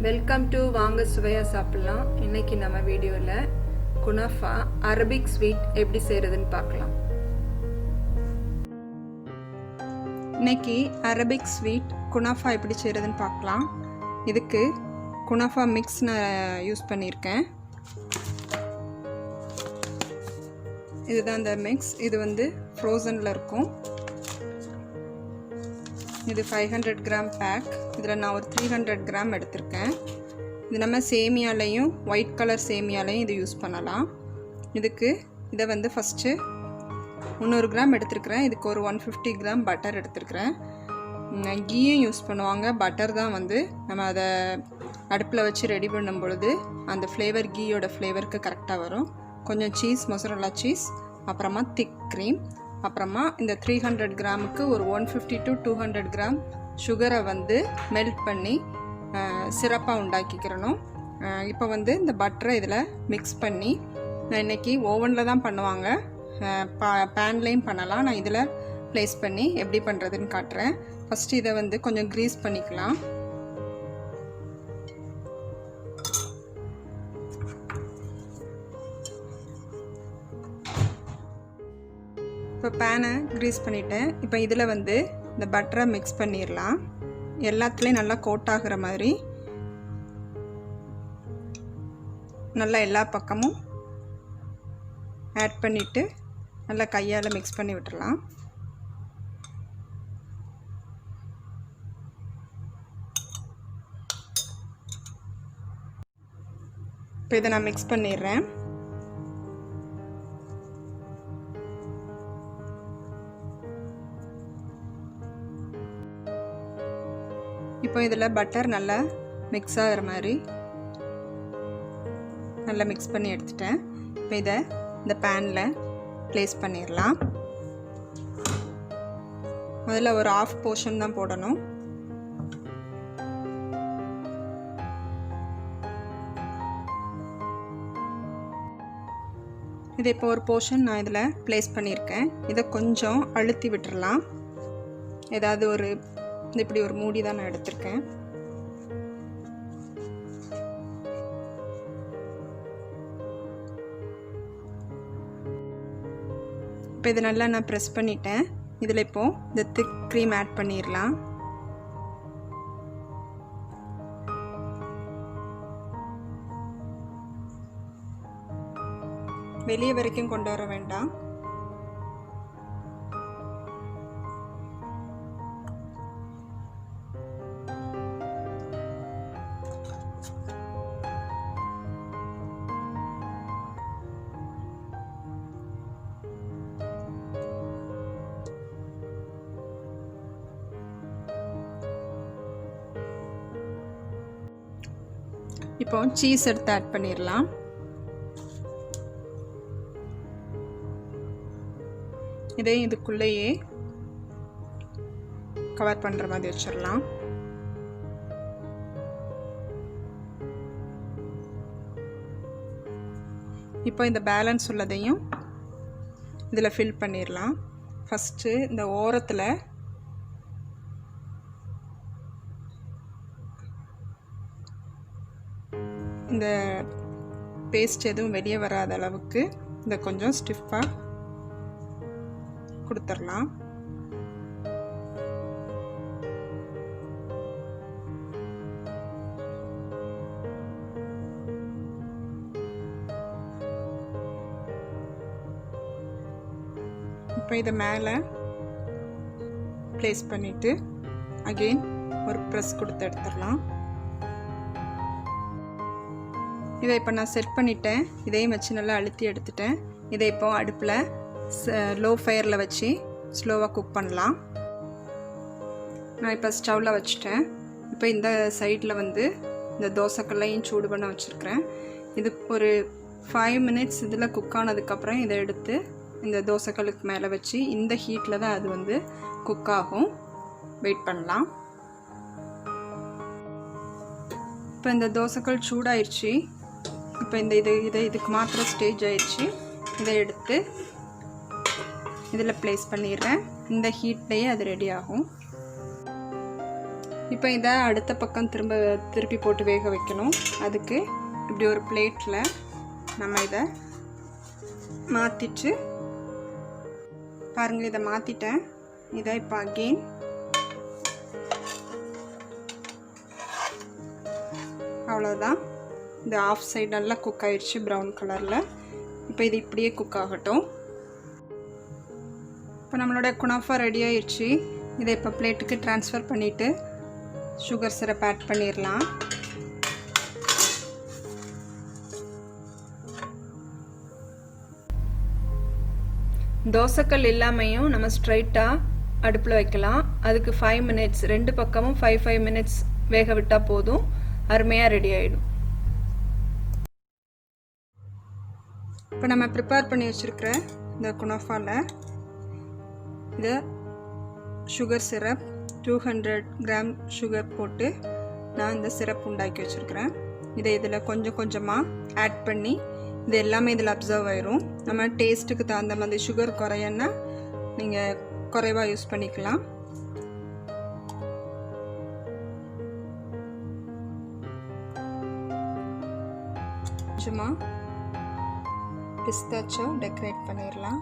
Welcome to வாங்க சுவையாக சாப்பிட்லாம். இன்றைக்கி நம்ம வீடியோவில் குனாஃபா அரபிக் ஸ்வீட் எப்படி செய்கிறதுன்னு பார்க்கலாம். இன்றைக்கி அரபிக் ஸ்வீட் குனாஃபா எப்படி செய்கிறதுன்னு பார்க்கலாம். இதுக்கு குனாஃபா மிக்ஸ் நான் யூஸ் பண்ணியிருக்கேன். இதுதான் அந்த மிக்ஸ். இது வந்து ஃப்ரோசனில் இருக்கும். இது 500 கிராம் பேக். இதில் நான் ஒரு 300 கிராம் எடுத்திருக்கேன். இது நம்ம சேமியாலையும் ஒயிட் கலர் சேமியாலையும் இது யூஸ் பண்ணலாம். இதுக்கு இதை வந்து ஃபஸ்ட்டு 300 கிராம் எடுத்துருக்கிறேன். இதுக்கு ஒரு 150 கிராம் பட்டர் எடுத்துருக்கிறேன். கீயும் யூஸ் பண்ணுவாங்க. பட்டர் தான் வந்து நம்ம அதை அடுப்பில் வச்சு ரெடி பண்ணும் பொழுது அந்த ஃப்ளேவர் கீயோட ஃப்ளேவருக்கு கரெக்டாக வரும். கொஞ்சம் சீஸ், மொசரல்லா சீஸ், அப்புறமா திக் க்ரீம், அப்புறமா இந்த 300 கிராமுக்கு ஒரு 150 to 200 கிராம் சுகரை வந்து மெல்ட் பண்ணி சிரப்பாக உண்டாக்கிக்கிறணும். இப்போ வந்து இந்த பட்டரை இதில் மிக்ஸ் பண்ணி நான் இன்றைக்கி ஓவனில் தான் பண்ணுவாங்க, பேன்லேயும் பண்ணலாம். நான் இதில் ப்ளேஸ் பண்ணி எப்படி பண்ணுறதுன்னு காட்டுறேன். ஃபஸ்ட்டு இதை வந்து கொஞ்சம் க்ரீஸ் பண்ணிக்கலாம். இப்போ பேனை க்ரீஸ் பண்ணிவிட்டேன். இப்போ இதில் வந்து இந்த பட்டரை மிக்ஸ் பண்ணிடலாம். எல்லாத்துலேயும் நல்லா கோட் ஆகிற மாதிரி நல்லா எல்லா பக்கமும் ஆட் பண்ணிவிட்டு நல்லா கையால் மிக்ஸ் பண்ணி விட்டுடலாம். இப்போ இதை நான் மிக்ஸ் பண்ணிடுறேன். இப்போ இதில் பட்டர் நல்லா மிக்ஸ் ஆகிற மாதிரி நல்லா மிக்ஸ் பண்ணி எடுத்துட்டேன். இப்போ இதை இந்த பேனில் ப்ளேஸ் பண்ணிடலாம். அதில் ஒரு ஆஃப் போர்ஷன் தான் போடணும். இதை இப்போ ஒரு போர்ஷன் நான் இதில் ப்ளேஸ் பண்ணியிருக்கேன். இதை கொஞ்சம் அழுத்தி விட்டுறலாம். ஏதாவது ஒரு இப்படி ஒரு மூடி தான் நான் எடுத்திருக்கேன். இப்போ இது நல்லா நான் ப்ரெஸ் பண்ணிட்டேன். இதில் இப்போது இந்த திக் க்ரீம் ஆட் பண்ணிடலாம். வெளியே வரைக்கும் கொண்டு வர வேண்டாம். இப்போ சீஸ் எடுத்து ஆட் பண்ணிடலாம். இதையும் இதுக்குள்ளேயே கவர் பண்ணுற மாதிரி வச்சிடலாம். இப்போ இந்த பேலன்ஸ் உள்ளதையும் இதில் ஃபில் பண்ணிடலாம். ஃபஸ்ட்டு இந்த ஓரத்தில் இந்த பேஸ்ட் எதுவும் வெளியே வராத அளவுக்கு இதை கொஞ்சம் ஸ்டிஃபாக கொடுத்துடலாம். இப்போ இதை மேலே ப்ளேஸ் பண்ணிவிட்டு அகெயின் ஒரு ப்ரெஸ் கொடுத்து எடுத்துடலாம். இதை இப்போ நான் செட் பண்ணிட்டேன். இதையும் வச்சு நல்லா அழுத்தி எடுத்துட்டேன். இதை இப்போ அடுப்பில் லோ ஃபயரில் வச்சு ஸ்லோவாக குக் பண்ணலாம். நான் இப்போ ஸ்டவ்வில் வச்சுட்டேன். இப்போ இந்த சைடில் வந்து இந்த தோசைக்கல்லையும் சூடு பண்ண வச்சுருக்கிறேன். இது ஒரு 5 மினிட்ஸ் இதில் குக் ஆனதுக்கப்புறம் இதை எடுத்து இந்த தோசைக்கல்லுக்கு மேலே வச்சு இந்த ஹீட்டில் தான் அது வந்து குக் ஆகும். வெயிட் பண்ணலாம். இப்போ இந்த தோசைக்கல் சூடாயிடுச்சு. இப்போ இதுக்கு மாத்திர ஸ்டேஜ் ஆயிடுச்சு. இதை எடுத்து இதில் ப்ளேஸ் பண்ணிடுறேன். இந்த ஹீட்லேயே அது ரெடி ஆகும். இப்போ இதை அடுத்த பக்கம் திருப்பி போட்டு வேக வைக்கணும். அதுக்கு இப்படி ஒரு பிளேட்டில் நம்ம இதை மாற்றிட்டு பாருங்கள், இதை மாற்றிட்டேன். இதை இப்போ அகெயின் அவ்வளோதான். இது ஆஃப் சைடு நல்லா குக் ஆகிடுச்சு ப்ரௌன் கலரில். இப்போ இது இப்படியே குக் ஆகட்டும். இப்போ நம்மளோட குனாஃபா ரெடி ஆயிடுச்சு. இதை இப்போ பிளேட்டுக்கு ட்ரான்ஸ்ஃபர் பண்ணிவிட்டு சுகர் சிரப் ஆட் பண்ணிடலாம். தோசைக்கல் இல்லாமையும் நம்ம ஸ்ட்ரைட்டாக அடுப்பில் வைக்கலாம். அதுக்கு 5 மினிட்ஸ், 2 பக்கமும் 5 மினிட்ஸ் வேக விட்டால் போதும், அருமையாக ரெடி ஆகிடும். இப்போ நம்ம ப்ரிப்பேர் பண்ணி வச்சுருக்கிற இந்த குனாஃபாவில் இதை சுகர் சிரப் 200 கிராம் சுகர் போட்டு நான் இந்த சிரப் உண்டாக்கி வச்சுருக்கிறேன். இதை இதில் கொஞ்சம் கொஞ்சமாக ஆட் பண்ணி இது எல்லாமே இதில் அப்சர்வ் ஆயிரும். நம்ம டேஸ்ட்டுக்கு தகுந்த மாதிரி சுகர் குறையன்னா நீங்கள் குறைவாக யூஸ் பண்ணிக்கலாம். கொஞ்சமாக பிஸ்தாச்சோ டெக்கரேட் பண்ணிடலாம்.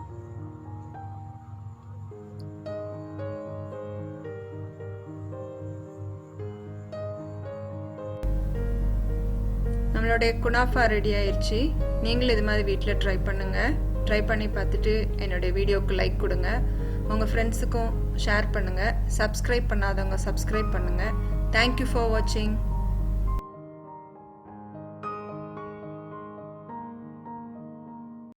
நம்மளுடைய குனாஃபா ரெடி ஆயிடுச்சு. நீங்களும் இது மாதிரி வீட்டில் ட்ரை பண்ணுங்கள். ட்ரை பண்ணி பார்த்துட்டு என்னுடைய வீடியோவுக்கு லைக் கொடுங்க. உங்கள் ஃப்ரெண்ட்ஸுக்கும் ஷேர் பண்ணுங்கள். சப்ஸ்கிரைப் பண்ணாதவங்க சப்ஸ்கிரைப் பண்ணுங்கள். தேங்க்யூ ஃபார் வாட்சிங்.